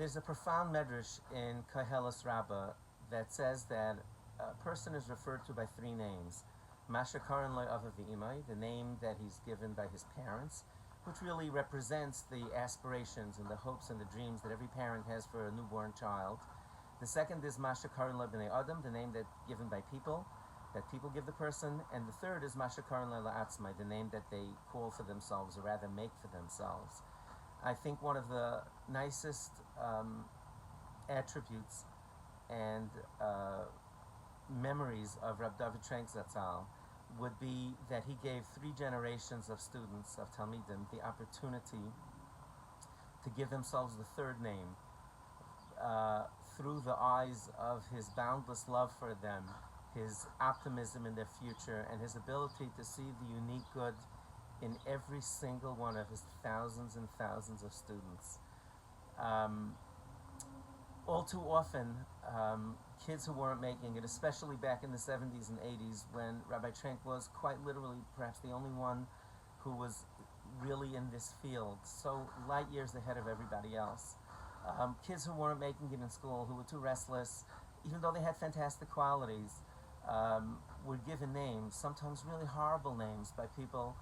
There's a profound medrash in Koheles Rabbah that says that a person is referred to by three names. Masha Karan Lo Ava V'imai, the name that he's given by his parents, which really represents the aspirations and the hopes and the dreams that every parent has for a newborn child. The second is Masha Karan Lo B'nei Adam, the name that given by people, that people give the person. And the third is Masha Karan Lo La'atzmai, the name that they call for themselves, or rather make for themselves. I think one of the nicest attributes and memories of Rabbi Dovid Trenk Zt'l would be that he gave 3 generations of students, of Talmidim, the opportunity to give themselves the third name through the eyes of his boundless love for them, his optimism in their future, and his ability to see the unique good in every single one of his thousands and thousands of students. All too often, kids who weren't making it, especially back in the 70s and 80s when Rabbi Trenk was quite literally perhaps the only one who was really in this field, so light years ahead of everybody else. Kids who weren't making it in school, who were too restless, even though they had fantastic qualities, were given names, sometimes really horrible names by people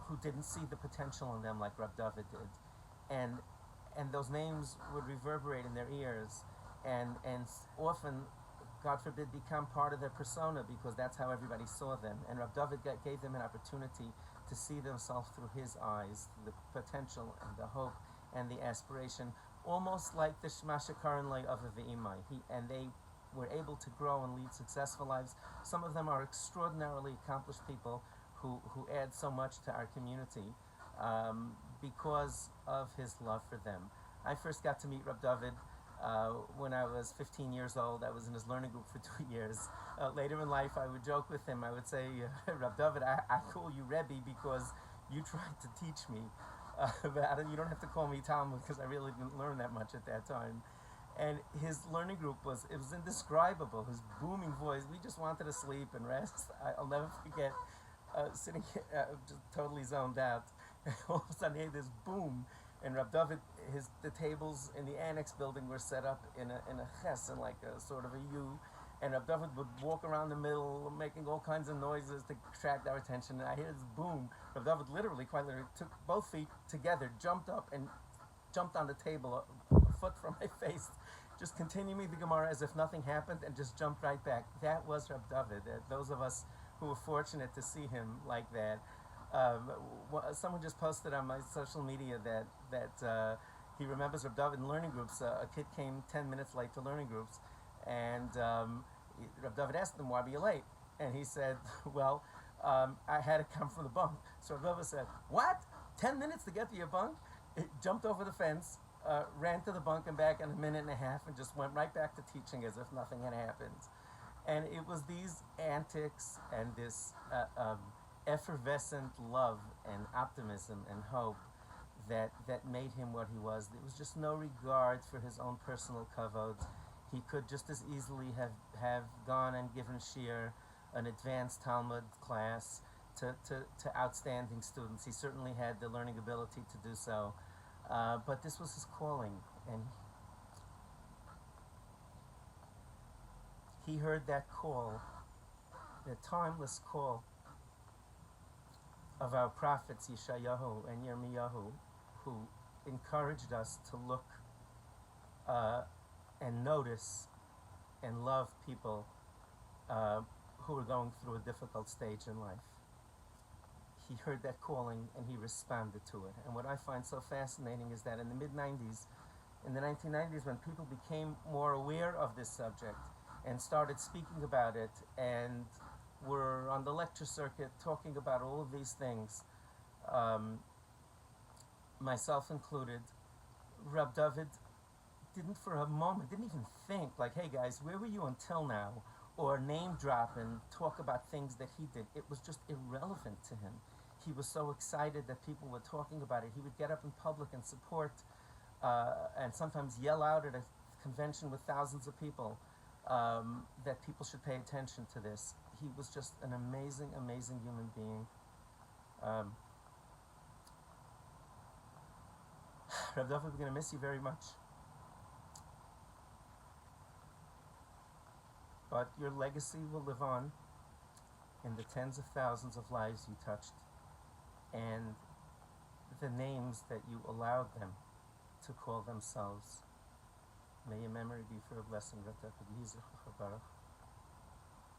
who didn't see the potential in them like Rabbi Dovid did. And those names would reverberate in their ears and often, God forbid, become part of their persona because that's how everybody saw them. And Rabbi Dovid gave them an opportunity to see themselves through his eyes, the potential and the hope and the aspiration, almost like the Shema Shekaran Lei Ava V'imai. And they were able to grow and lead successful lives. Some of them are extraordinarily accomplished people who add so much to our community because of his love for them. I first got to meet Rabbi Dovid when I was 15 years old. I was in his learning group for 2 years. Later in life, I would joke with him. I would say, Rabbi Dovid, I call you Rebbi because you tried to teach me. But you don't have to call me Talmud because I really didn't learn that much at that time. And his learning group was indescribable. His booming voice, we just wanted to sleep and rest. I'll never forget sitting just totally zoned out. All of a sudden, I hear this boom, and Rabbi Dovid, the tables in the annex building were set up in a ches, in like a sort of a U, and Rabbi Dovid would walk around the middle, making all kinds of noises to attract our attention. And I hear this boom. Rabbi Dovid quite literally, took both feet together, jumped up, and jumped on the table a foot from my face, just continuing the Gemara as if nothing happened, and just jumped right back. That was Rabbi Dovid. Those of us who were fortunate to see him like that. Someone just posted on my social media that he remembers Rabbi Dovid in learning groups. A kid came 10 minutes late to learning groups, and Rabbi Dovid asked him, "Why were you late?" And he said, "Well, I had to come from the bunk." So Rabbi Dovid said, "What? 10 minutes to get to your bunk?" He jumped over the fence, ran to the bunk and back in a minute and a half, and just went right back to teaching as if nothing had happened. And it was these antics and this effervescent love and optimism and hope that made him what he was. There was just no regard for his own personal kavod. He could just as easily have gone and given shiur, an advanced Talmud class, to outstanding students. He certainly had the learning ability to do so. But this was his calling, and he heard that call, the timeless call of our prophets Yeshayahu and Yirmiyahu, who encouraged us to look and notice and love people who were going through a difficult stage in life. He heard that calling and he responded to it. And what I find so fascinating is that in the mid-90s, in the 1990s, when people became more aware of this subject and started speaking about it and were on the lecture circuit talking about all of these things, myself included, Rabbi Dovid didn't for a moment, didn't even think like, "Hey guys, where were you until now?" or name drop and talk about things that he did. It was just irrelevant to him. He was so excited that people were talking about it. He would get up in public and support and sometimes yell out at a convention with thousands of people that people should pay attention to this. He was just an amazing, amazing human being. Rabbi Dovid, we're going to miss you very much. But your legacy will live on in the tens of thousands of lives you touched and the names that you allowed them to call themselves. May your memory be for a blessing.